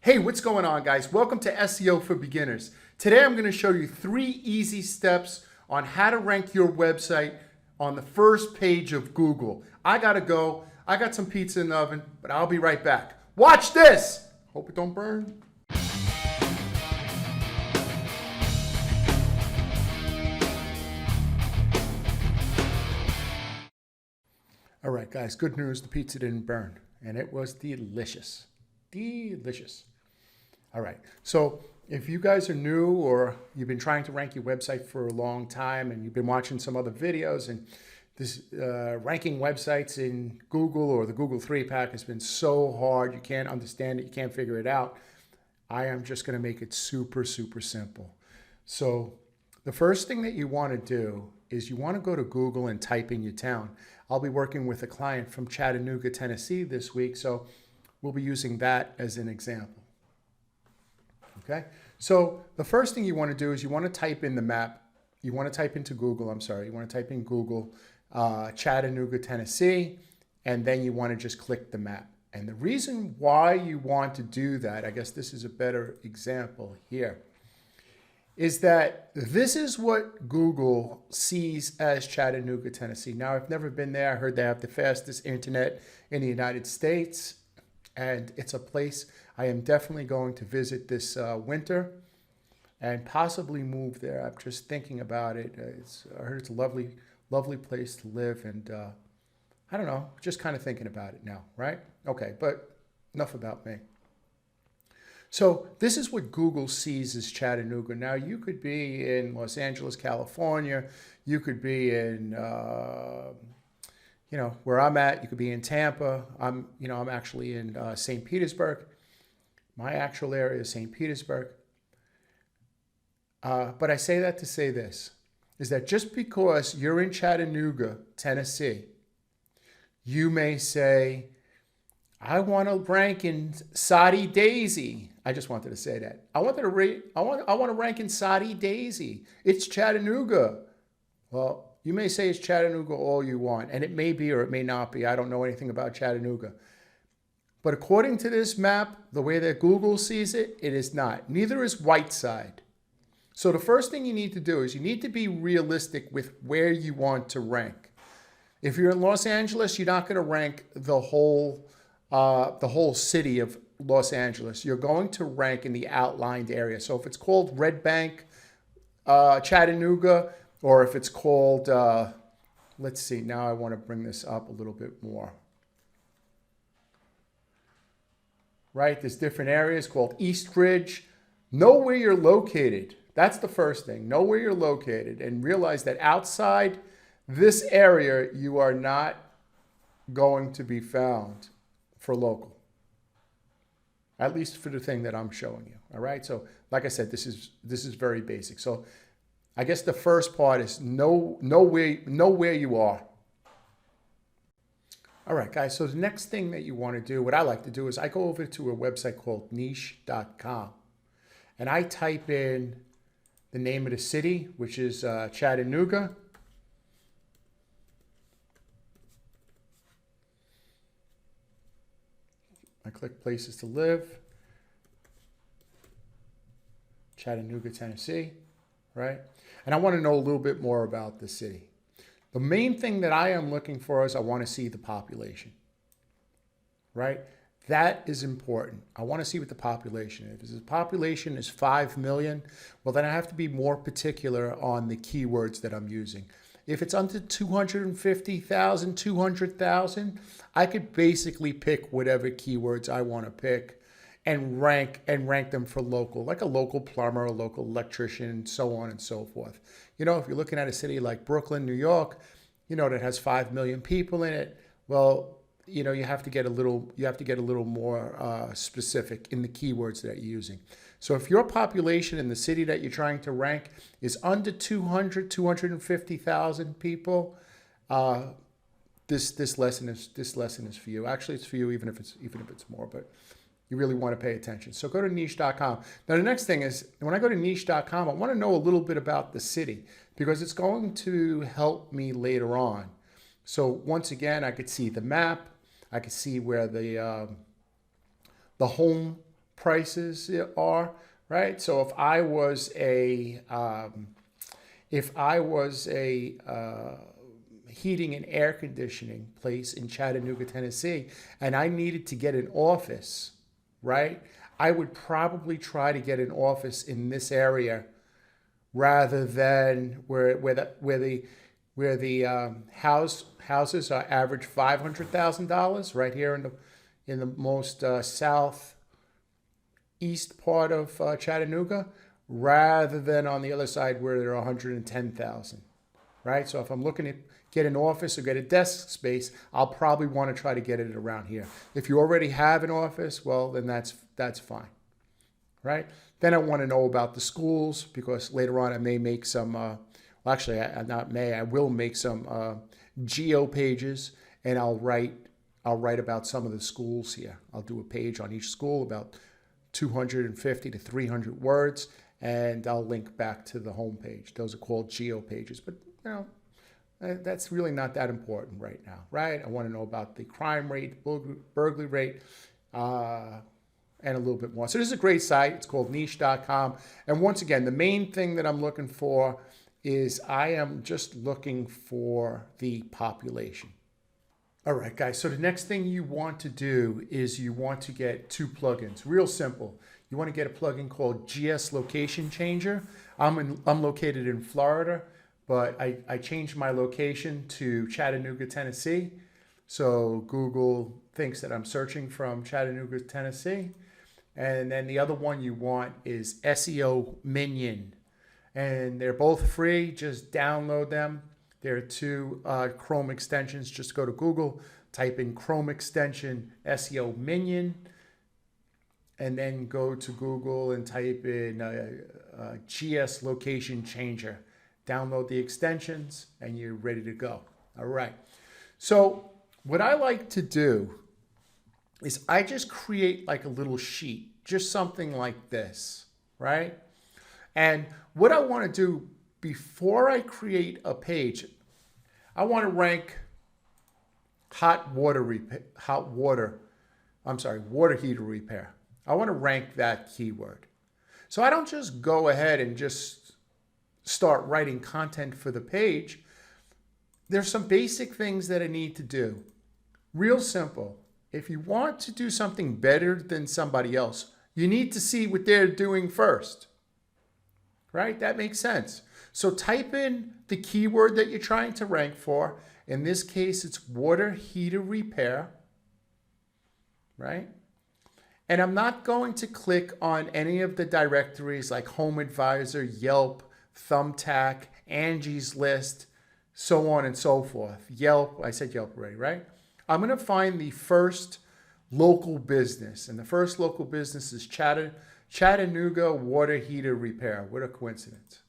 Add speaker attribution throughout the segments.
Speaker 1: Hey, what's going on, guys? Welcome to SEO for Beginners. Today I'm going to show you 3 easy steps on how to rank your website on the first page of Google. I gotta go. I got some pizza in the oven, but I'll be right back. Watch this! Hope it don't burn. All right, guys, good news. The pizza didn't burn, and it was delicious. Delicious. All right, so if you guys are new or you've been trying to rank your website for a long time and you've been watching some other videos and this ranking websites in Google or the Google 3-pack has been so hard, you can't understand it, you can't figure it out, I am just going to make it super, super simple. So the first thing that you want to do is you want to go to Google and type in your town. I'll be working with a client from Chattanooga, Tennessee this week, so we'll be using that as an example. Okay, so the first thing you want to do is you want to type in the map. You want to type into Google, you want to type in Google Chattanooga, Tennessee, and then you want to just click the map. And the reason why you want to do that, I guess this is a better example here, is that this is what Google sees as Chattanooga, Tennessee. Now, I've never been there. I heard they have the fastest internet in the United States, and it's a place I am definitely going to visit this winter and possibly move there. I'm just thinking about it. I heard it's a lovely, lovely place to live, and I don't know, just kind of thinking about it now, right? Okay, but enough about me. So this is what Google sees as Chattanooga. Now, you could be in Los Angeles, California. You could be in, where I'm at. You could be in Tampa. I'm actually in St. Petersburg. My actual area is St. Petersburg. But I say that to say this, is that just because you're in Chattanooga, Tennessee, you may say, I want to rank in Soddy Daisy. I just wanted to say that. I want to rank in Soddy Daisy. It's Chattanooga. Well, you may say it's Chattanooga all you want, and it may be or it may not be. I don't know anything about Chattanooga. But according to this map, the way that Google sees it, it is not. Neither is Whiteside. So the first thing you need to do is you need to be realistic with where you want to rank. If you're in Los Angeles, you're not going to rank the whole city of Los Angeles. You're going to rank in the outlined area. So if it's called Red Bank, Chattanooga, or if it's called, let's see, now I want to bring this up a little bit more. Right, there's different areas called East Ridge. Know where you're located. That's the first thing. Know where you're located and realize that outside this area, you are not going to be found for local. At least for the thing that I'm showing you. All right. So like I said, this is very basic. So I guess the first part is know where you are. All right, guys. So the next thing that you want to do, what I like to do is I go over to a website called Nichecom, and I type in the name of the city, which is Chattanooga. I click places to live. Chattanooga, Tennessee, right? And I want to know a little bit more about the city. The main thing that I am looking for is I want to see the population, right? That is important. I want to see what the population is. If the population is 5 million, well, then I have to be more particular on the keywords that I'm using. If it's under 250,000, 200,000, I could basically pick whatever keywords I want to pick and rank them for local, like a local plumber, a local electrician, so on and so forth. You know, if you're looking at a city like Brooklyn, New York, that has 5 million people in it, well, you have to get a little more specific in the keywords that you're using. So if your population in the city that you're trying to rank is under 250,000 people, this lesson is for you. Actually, it's for you even if it's more, but you really want to pay attention. So go to niche.com. Now, the next thing is when I go to niche.com, I want to know a little bit about the city because it's going to help me later on. So once again, I could see the map. I could see where the home prices are, right? So if I was a heating and air conditioning place in Chattanooga, Tennessee, and I needed to get an office, right? I would probably try to get an office in this area rather than where the houses are average $500,000 right here in the most southeast part of Chattanooga, rather than on the other side where they're 110,000, right? So if I'm looking to get an office or get a desk space, I'll probably want to try to get it around here. If you already have an office, well, then that's fine, right? Then I want to know about the schools, because later on I may make some, I will make some geo pages, and I'll write about some of the schools here. I'll do a page on each school, about 250 to 300 words, and I'll link back to the home page. Those are called geo pages, but that's really not that important right now, right? I want to know about the crime rate, burglary rate, and a little bit more. So this is a great site. It's called Niche.com. And once again, the main thing that I'm looking for is I am just looking for the population. All right, guys. So the next thing you want to do is you want to get 2 plugins. Real simple. You want to get a plugin called GS Location Changer. I'm located in Florida, but I changed my location to Chattanooga, Tennessee. So Google thinks that I'm searching from Chattanooga, Tennessee. And then the other one you want is SEO Minion. And they're both free. Just download them. There are 2 Chrome extensions. Just go to Google, type in Chrome extension SEO Minion, and then go to Google and type in GS Location Changer. Download the extensions, and you're ready to go. All right. So what I like to do is I just create like a little sheet, just something like this, right? And what I want to do before I create a page, I want to rank water heater repair. I want to rank that keyword. So I don't just go ahead and just start writing content for the page. There's some basic things that I need to do. Real simple. If you want to do something better than somebody else, you need to see what they're doing first. Right? That makes sense. So type in the keyword that you're trying to rank for. In this case, it's water heater repair. Right? And I'm not going to click on any of the directories like Home Advisor, Yelp, Thumbtack, Angie's List, so on and so forth. Yelp, I said Yelp already, right? I'm going to find the first local business. And the first local business is Chattanooga Water Heater Repair. What a coincidence.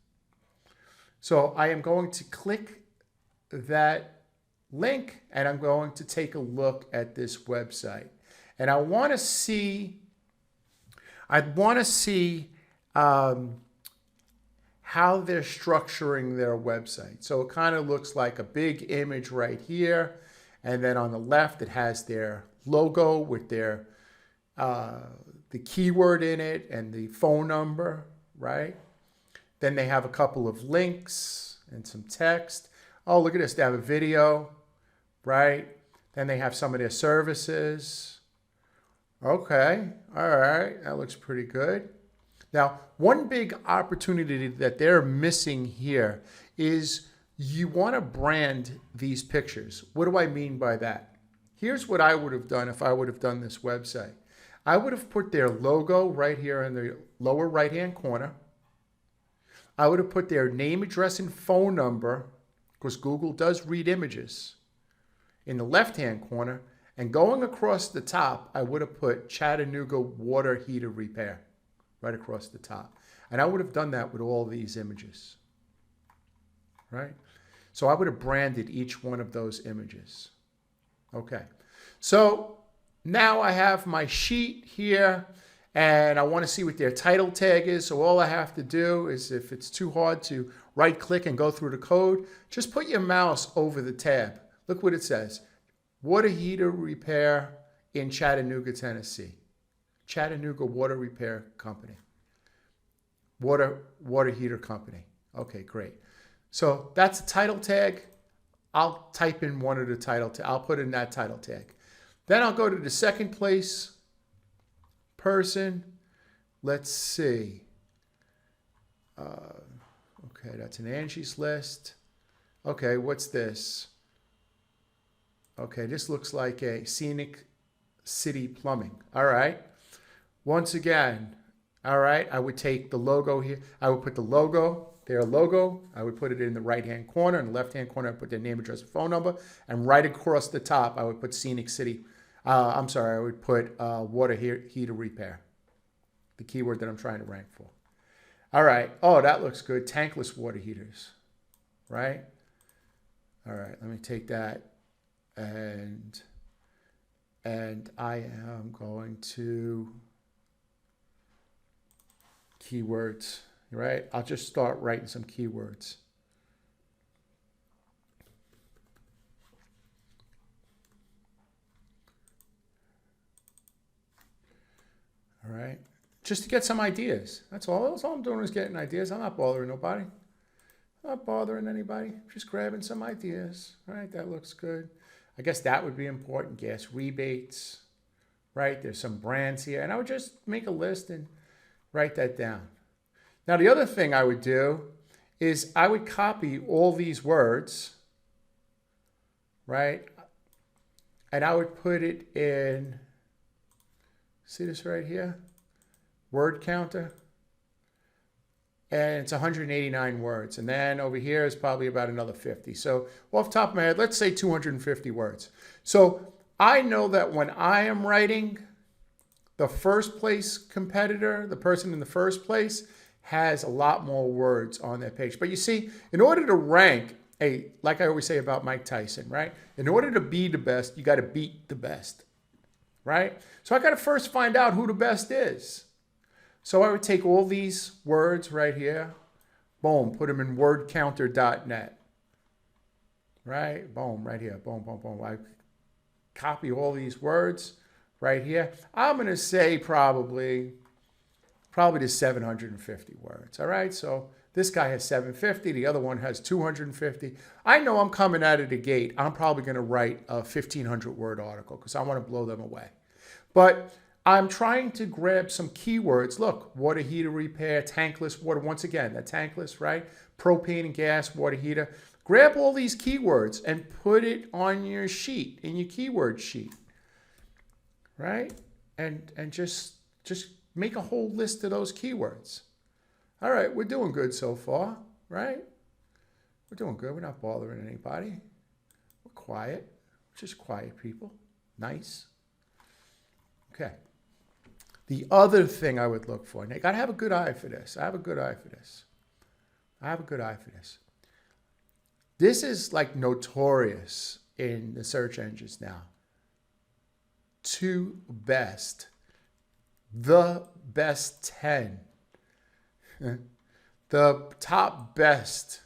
Speaker 1: So I am going to click that link, and I'm going to take a look at this website. And I want to see how they're structuring their website. So it kind of looks like a big image right here. And then on the left, it has their logo with their the keyword in it and the phone number, right? Then they have a couple of links and some text. Oh, look at this. They have a video, right? Then they have some of their services. Okay. All right. That looks pretty good. Now, one big opportunity that they're missing here is you want to brand these pictures. What do I mean by that? Here's what I would have done if I would have done this website. I would have put their logo right here in the lower right-hand corner. I would have put their name, address, and phone number, because Google does read images, in the left-hand corner. And going across the top, I would have put Chattanooga Water Heater Repair right across the top. And I would have done that with all these images, right? So I would have branded each one of those images. Okay. So now I have my sheet here, and I want to see what their title tag is. So all I have to do is, if it's too hard to right-click and go through the code, just put your mouse over the tab. Look what it says. Water heater repair in Chattanooga, Tennessee. Chattanooga Water Repair Company. Water heater company. Okay, great. So that's a title tag. I'll type in one of the title tags. I'll put in that title tag. Then I'll go to the second place person. Let's see. Okay, that's an Angie's List. Okay, what's this? Okay, this looks like a Scenic City Plumbing. All right. Once again, all right, I would take the logo here. I would put the logo, their logo. I would put it in the right-hand corner. In the left-hand corner, I put their name, address, and phone number. And right across the top, I would put Scenic City. I would put water heater repair, the keyword that I'm trying to rank for. All right. Oh, that looks good. Tankless water heaters, right? All right. Let me take that, and I am going to keywords, right? I'll just start writing some keywords. All right. Just to get some ideas. That's all. That's all I'm doing is getting ideas. I'm not bothering nobody. I'm not bothering anybody. Just grabbing some ideas. All right. That looks good. I guess that would be important. Gas rebates, right? There's some brands here. And I would just make a list and write that down. Now, the other thing I would do is I would copy all these words, right? And I would put it in, see this right here? Word counter. And it's 189 words. And then over here is probably about another 50. So off the top of my head, let's say 250 words. So I know that when I am writing, the first place competitor, the person in the first place, has a lot more words on their page. But you see, in order to rank, like I always say about Mike Tyson, right? In order to be the best, you got to beat the best, right? So I got to first find out who the best is. So I would take all these words right here, boom, put them in wordcounter.net, right? Boom, right here, boom, boom, boom. I copy all these words right here. I'm going to say probably to 750 words, all right? So this guy has 750, the other one has 250. I know I'm coming out of the gate. I'm probably going to write a 1,500-word article because I want to blow them away. But I'm trying to grab some keywords. Look, water heater repair, tankless water. Once again, that tankless, right? Propane and gas, water heater. Grab all these keywords and put it on your sheet, in your keyword sheet, right? And just make a whole list of those keywords. All right, we're doing good so far, right? We're doing good. We're not bothering anybody. We're quiet. Just quiet people. Nice. Okay. The other thing I would look for, and I got to have a good eye for this. I have a good eye for this. This is like notorious in the search engines now. The best 10. The top best.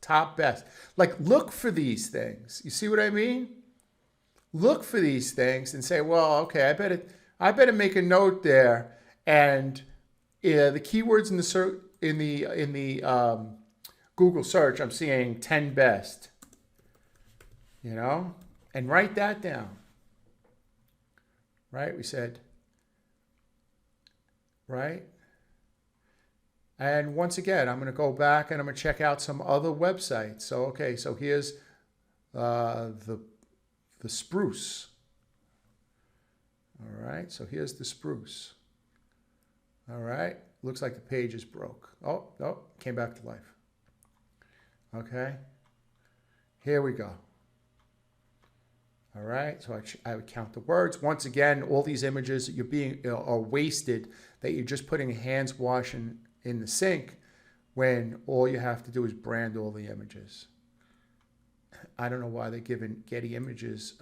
Speaker 1: Top best. Like, look for these things. You see what I mean? Look for these things and say, well, okay, I better make a note there. And the keywords in the Google search, I'm seeing 10 best. You know, and write that down. Right? We said, right? And once again, I'm going to go back and I'm going to check out some other websites. So, okay, so here's the Spruce. All right, so here's the Spruce. All right, looks like the page is broke. Oh, no, came back to life. Okay, here we go. All right, so I would count the words. Once again, all these images that are wasted, that you're just putting hands washing in the sink when all you have to do is brand all the images. I don't know why they're giving Getty Images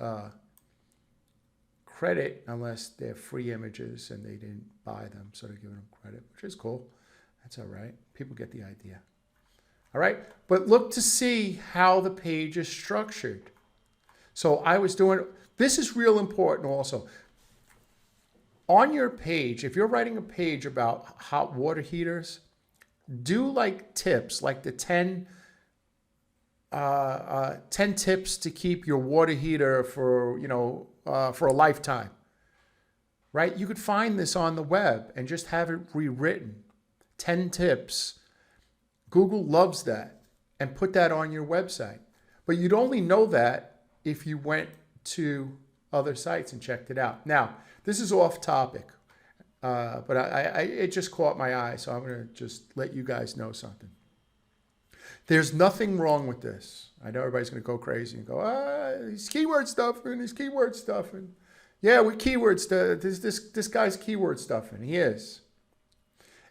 Speaker 1: credit unless they're free images and they didn't buy them, so they're giving them credit, which is cool. That's all right. People get the idea. All right, but look to see how the page is structured. So I was doing, this is real important also. on your page, if you're writing a page about hot water heaters, do like tips, like the 10 tips to keep your water heater for, for a lifetime, right? You could find this on the web and just have it rewritten. 10 tips. Google loves that, and put that on your website. But you'd only know that if you went to other sites and checked it out. Now, this is off topic, but it just caught my eye, so I'm going to just let you guys know something. There's nothing wrong with this. I know everybody's going to go crazy and go, he's keyword stuffing, he's keyword stuffing. Yeah, we're keyword stuff. This guy's keyword stuffing. He is.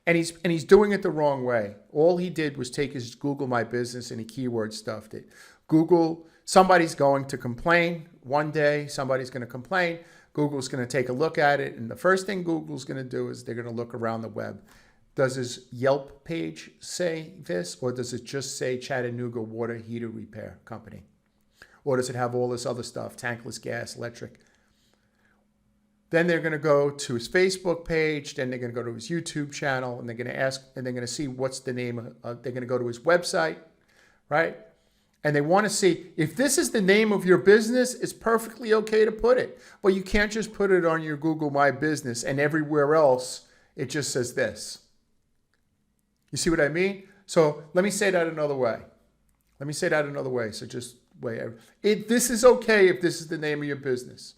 Speaker 1: And he's doing it the wrong way. All he did was take his Google My Business and he keyword stuffed it. Google, somebody's going to complain. One day, somebody's going to complain. Google's going to take a look at it. And the first thing Google's going to do is they're going to look around the web. Does his Yelp page say this? Or does it just say Chattanooga Water Heater Repair Company? Or does it have all this other stuff, tankless gas, electric? Then they're going to go to his Facebook page. Then they're going to go to his YouTube channel, and they're going to ask, and they're going to see what's the name of, they're going to go to his website, right? And they want to see if this is the name of your business, it's perfectly okay to put it. But you can't just put it on your Google My Business and everywhere else it just says this. You see what I mean? So let me say that another way. So just wait. This is okay if this is the name of your business.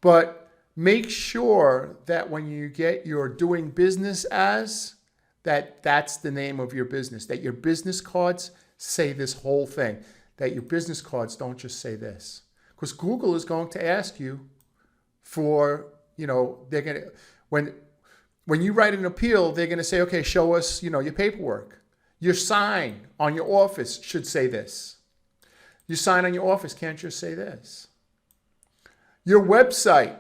Speaker 1: But make sure that when you get your doing business as, that's the name of your business, that your business cards say this whole thing, that your business cards don't just say this. Because Google is going to ask you for, they're going to, when you write an appeal, they're going to say, okay, show us, your paperwork. Your sign on your office should say this. Your sign on your office can't just say this. Your website,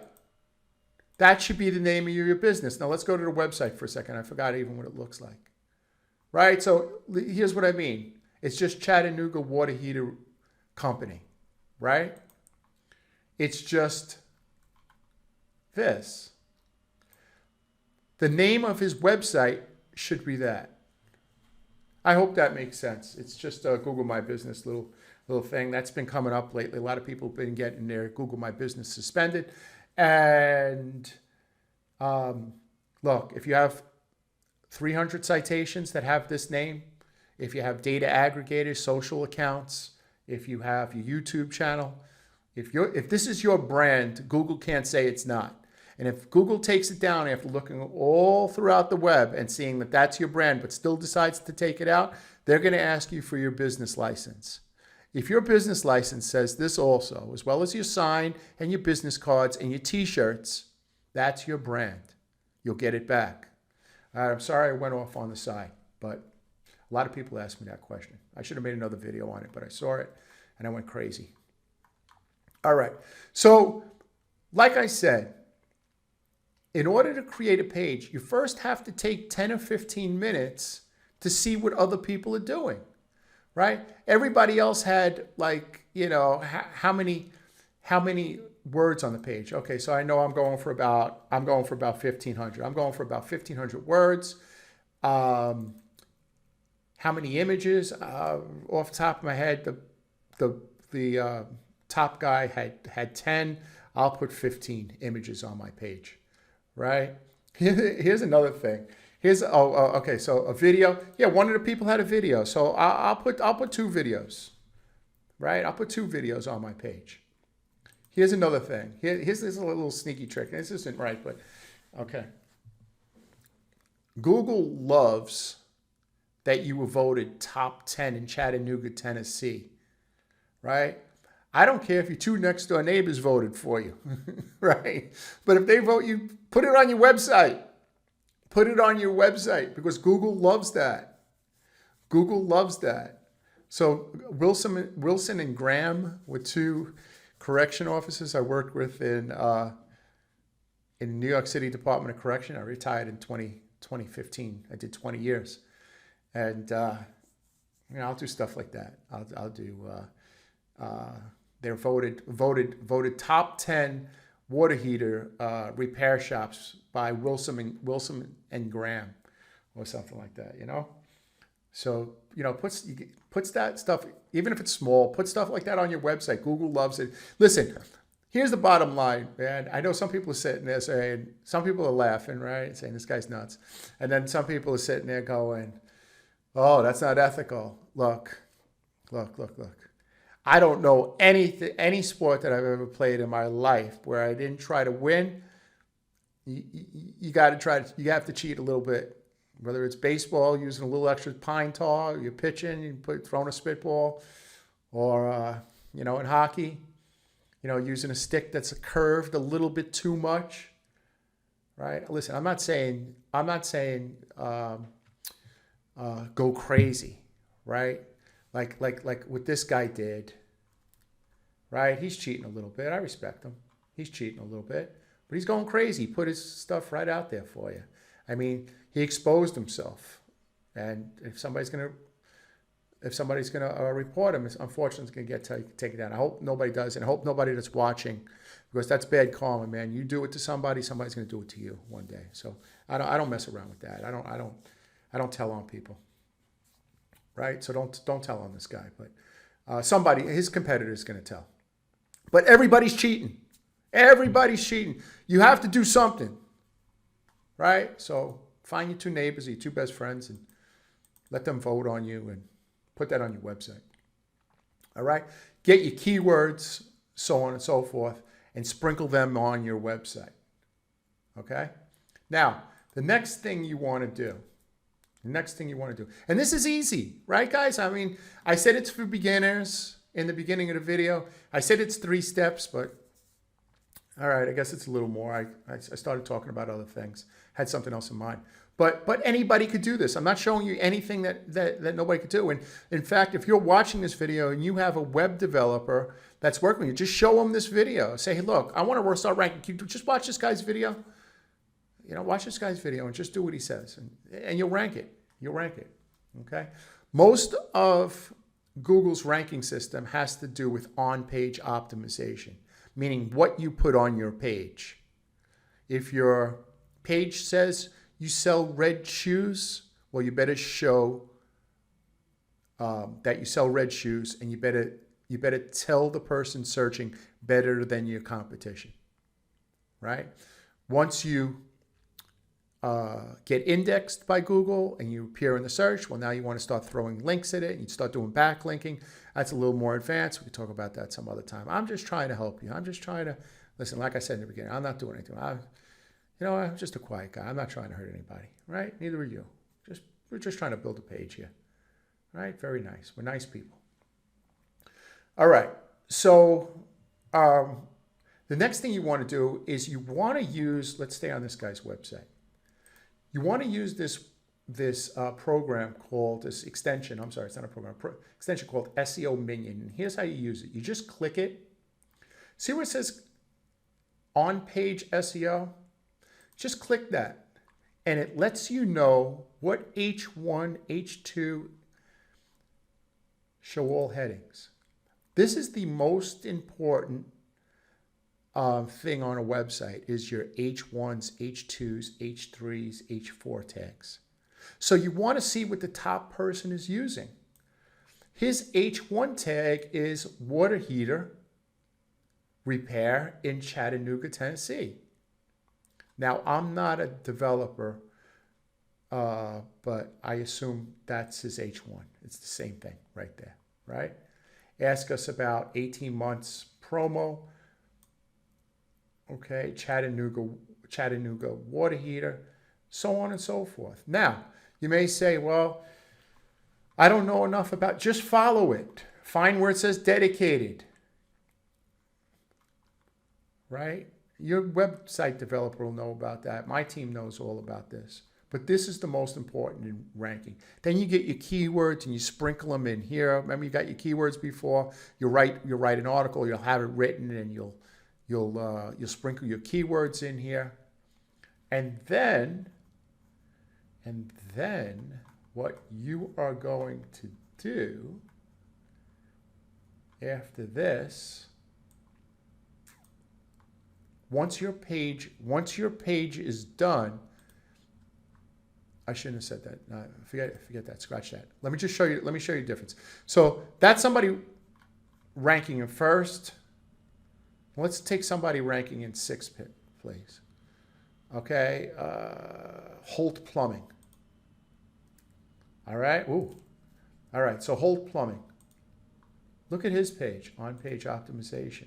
Speaker 1: that should be the name of your business. Now let's go to the website for a second. I forgot even what it looks like. Right? So here's what I mean. It's just Chattanooga Water Heater Company. Right? It's just this. The name of his website should be that. I hope that makes sense. It's just a Google My Business little thing. That's been coming up lately. A lot of people have been getting their Google My Business suspended. And look, if you have 300 citations that have this name, if you have data aggregators, social accounts, if you have your YouTube channel, if this is your brand, Google can't say it's not. And if Google takes it down after looking all throughout the web and seeing that that's your brand, but still decides to take it out, they're going to ask you for your business license. If your business license says this also, as well as your sign and your business cards and your t-shirts, that's your brand. You'll get it back. I'm sorry I went off on the side, but a lot of people ask me that question. I should have made another video on it, but I saw it and I went crazy. All right. So, like I said, in order to create a page, you first have to take 10 or 15 minutes to see what other people are doing. Right? Everybody else had how many words on the page? Okay, so I know I'm going for about 1,500. I'm going for about 1,500 words. How many images? Off the top of my head, the top guy had 10. I'll put 15 images on my page. Right? Here's another thing. Okay, so a video. Yeah, one of the people had a video. So I'll put 2 videos, right? I'll put 2 videos on my page. Here's another thing. Here's this little sneaky trick. This isn't right, but okay. Google loves that you were voted top 10 in Chattanooga, Tennessee, right? I don't care if your 2 next door neighbors voted for you, right? But if they vote you, put it on your website. Put it on your website because Google loves that. Google loves that. So Wilson and Graham were 2 correction officers I worked with in New York City Department of Correction. I retired in 2015. I did 20 years. And I'll do stuff like that. I'll do they're voted top 10 water heater repair shops by Wilson and Graham or something like that, you know? So, you know, puts that stuff, even if it's small, put stuff like that on your website. Google loves it. Listen, here's the bottom line, man. I know some people are sitting there saying, some people are laughing, right? Saying this guy's nuts. And then some people are sitting there going, oh, that's not ethical. Look. I don't know any sport that I've ever played in my life where I didn't try to win. You got to you have to cheat a little bit. Whether it's baseball, using a little extra pine tar, you're pitching, throwing a spitball, or you know, in hockey, you know, using a stick that's curved a little bit too much, right? Listen, I'm not saying go crazy, right? Like what this guy did, right? He's cheating a little bit. I respect him. He's cheating a little bit, but he's going crazy. He put his stuff right out there for you. I mean, he exposed himself, and if somebody's gonna report him, unfortunately, it's gonna get taken down. I hope nobody does, and I hope nobody that's watching, because that's bad karma, man. You do it to somebody, somebody's gonna do it to you one day. So I don't mess around with that. I don't tell on people, right? So don't tell on this guy, but somebody, his competitor, is gonna tell. But everybody's cheating. Everybody's cheating. You have to do something. Right? So find your two neighbors, your two best friends, and let them vote on you and put that on your website. All right? Get your keywords, so on and so forth, and sprinkle them on your website. Okay? Now, the next thing you want to do, and this is easy, right, guys? I mean, I said it's for beginners in the beginning of the video. I said it's 3 steps, but all right, I guess it's a little more. I started talking about other things. Had something else in mind. But anybody could do this. I'm not showing you anything that nobody could do. And in fact, if you're watching this video and you have a web developer that's working with you, just show them this video. Say, hey, look, I want to start ranking. Just watch this guy's video. You know, watch this guy's video and just do what he says. And you'll rank it. You'll rank it. Okay? Most of Google's ranking system has to do with on-page optimization, meaning what you put on your page. If your page says you sell red shoes, well, you better show that you sell red shoes, and you better tell the person searching better than your competition, right? Once you get indexed by Google and you appear in the search, well, now you want to start throwing links at it, and you start doing backlinking. That's a little more advanced. We can talk about that some other time. I'm just trying to help you. I'm just trying to, listen, like I said in the beginning, I'm not doing anything. I'm just a quiet guy. I'm not trying to hurt anybody, right? Neither are you. We're just trying to build a page here, right? Very nice. We're nice people. All right. So the next thing you want to do is you want to use, let's stay on this guy's website. You want to use this program called, this extension, I'm sorry, it's not a program, extension called SEO Minion. And here's how you use it. You just click it. See where it says on-page SEO? Just click that. And it lets you know what H1, H2, show all headings. This is the most important thing on a website, is your H1s, H2s, H3s, H4 tags. So you want to see what the top person is using. His H1 tag is water heater repair in Chattanooga, Tennessee. Now, I'm not a developer, but I assume that's his H1. It's the same thing right there, right? Ask us about 18 months promo. Okay, Chattanooga water heater, so on and so forth. Now, you may say, well, I don't know enough about, just follow it. Find where it says dedicated, right? Your website developer will know about that. My team knows all about this. But this is the most important in ranking. Then you get your keywords and you sprinkle them in here. Remember, you got your keywords before. You'll write an article. You'll have it written, and you'll sprinkle your keywords in here. And then what you are going to do after this, once your page is done, I shouldn't have said that. No, forget that. Scratch that. Let me just show you. Let me show you the difference. So that's somebody ranking in first. Let's take somebody ranking in sixth place. Okay, Holt Plumbing. All right. Ooh. All right. So Holt Plumbing. Look at his page, on-page optimization.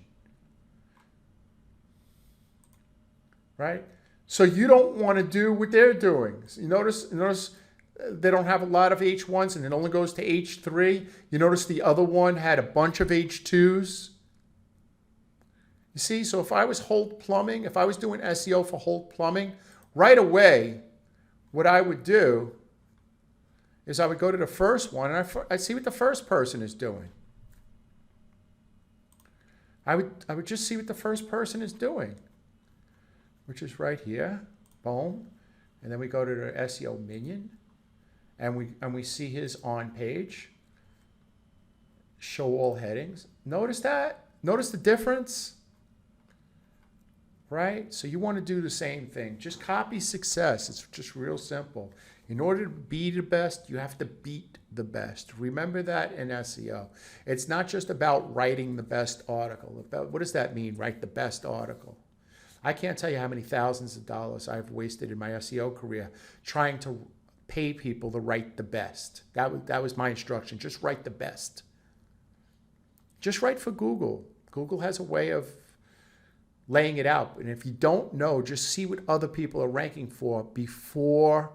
Speaker 1: Right? So you don't want to do what they're doing. You notice they don't have a lot of H1s and it only goes to H3. You notice the other one had a bunch of H2s. You see, so if I was Holt Plumbing, if I was doing SEO for Holt Plumbing, right away, what I would do is I would go to the first one and I'd see what the first person is doing. I would just see what the first person is doing, which is right here, boom. And then we go to the SEO minion and we see his on page, show all headings. Notice that? Notice the difference? Right? So you want to do the same thing. Just copy success. It's just real simple. In order to be the best, you have to beat the best. Remember that in SEO. It's not just about writing the best article. What does that mean, write the best article? I can't tell you how many thousands of dollars I've wasted in my SEO career trying to pay people to write the best. That was my instruction. Just write the best. Just write for Google. Google has a way of laying it out. And if you don't know, just see what other people are ranking for before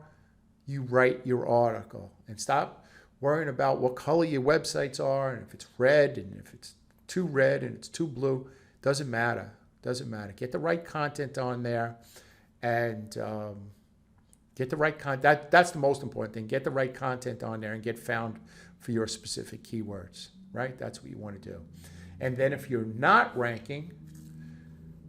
Speaker 1: you write your article. And stop worrying about what color your websites are, and if it's red, and if it's too red and it's too blue. Doesn't matter. Doesn't matter. Get the right content on there, and get the right content. That's the most important thing. Get the right content on there and get found for your specific keywords, right? That's what you want to do. And then if you're not ranking,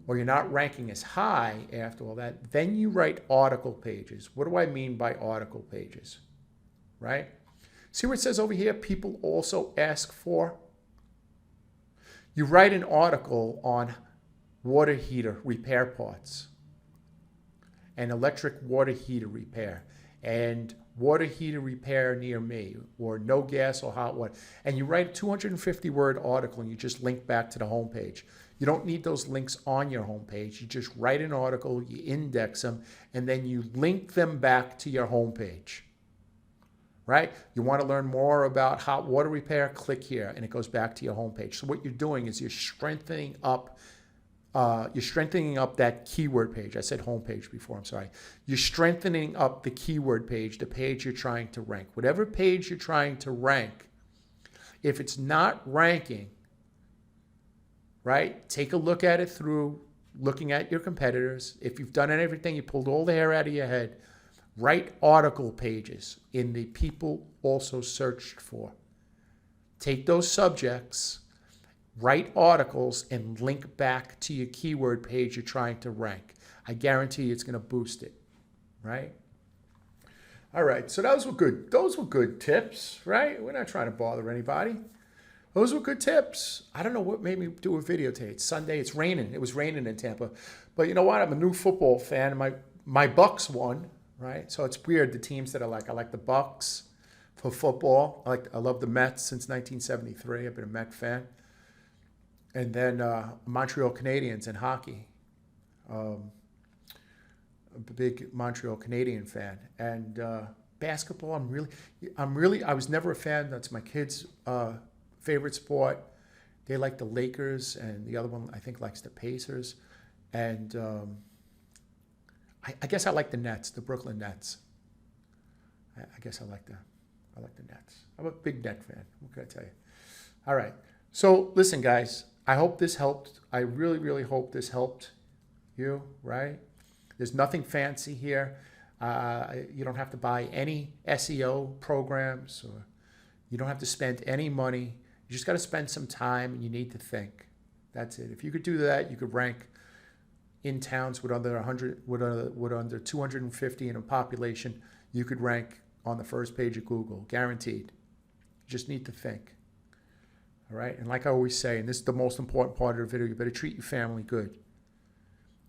Speaker 1: or you're not ranking as high after all that, then you write article pages. What do I mean by article pages, right? See where it says over here, people also ask for? You write an article on water heater repair parts, and electric water heater repair, and water heater repair near me, or no gas or hot water. And you write a 250-word article and you just link back to the homepage. You don't need those links on your homepage. You just write an article, you index them, and then you link them back to your homepage. Right? You want to learn more about hot water repair? Click here, and it goes back to your homepage. So what you're doing is you're strengthening up that keyword page. I said homepage before, I'm sorry. You're strengthening up the keyword page, the page you're trying to rank. Whatever page you're trying to rank, if it's not ranking, right, take a look at it through looking at your competitors. If you've done everything, you pulled all the hair out of your head, write article pages in the people also searched for. Take those subjects, write articles, and link back to your keyword page you're trying to rank. I guarantee you it's going to boost it, right? All right, so those were good tips, right? We're not trying to bother anybody. Those were good tips. I don't know what made me do a video today. It's Sunday. It's raining. It was raining in Tampa. But you know what? I'm a new football fan. My Bucks won, right? So it's weird, the teams that I like the Bucks for football. I love the Mets since 1973. I've been a Met fan. And then Montreal Canadiens in hockey. I'm a big Montreal Canadian fan. And basketball, I was never a fan. That's my kids' favorite sport. They like the Lakers, and the other one I think likes the Pacers. And I guess I like the Nets, the Brooklyn Nets. I guess I like the Nets. I'm a big Net fan. What can I tell you? All right. So listen, guys, I hope this helped. I really, really hope this helped you, right? There's nothing fancy here. You don't have to buy any SEO programs, or you don't have to spend any money. You just got to spend some time, and you need to think. That's it. If you could do that, you could rank in towns with under 100, with under 250 in a population. You could rank on the first page of Google, guaranteed. You just need to think. All right. And like I always say, and this is the most important part of the video, you better treat your family good.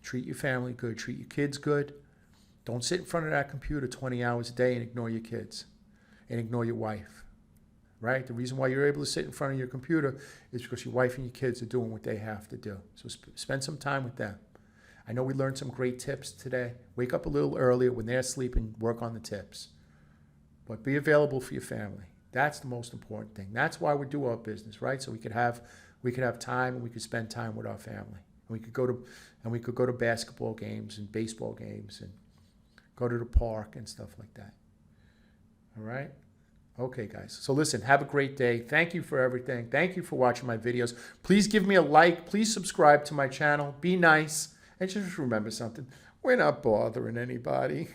Speaker 1: Treat your family good. Treat your kids good. Don't sit in front of that computer 20 hours a day and ignore your kids and ignore your wife, right? The reason why you're able to sit in front of your computer is because your wife and your kids are doing what they have to do. So spend some time with them. I know we learned some great tips today. Wake up a little earlier when they're sleeping, work on the tips. But be available for your family. That's the most important thing. That's why we do our business, right? So we could have time and we could spend time with our family. We could go to basketball games and baseball games and go to the park and stuff like that. All right? Okay, guys. So listen, have a great day. Thank you for everything. Thank you for watching my videos. Please give me a like. Please subscribe to my channel. Be nice. And just remember something. We're not bothering anybody.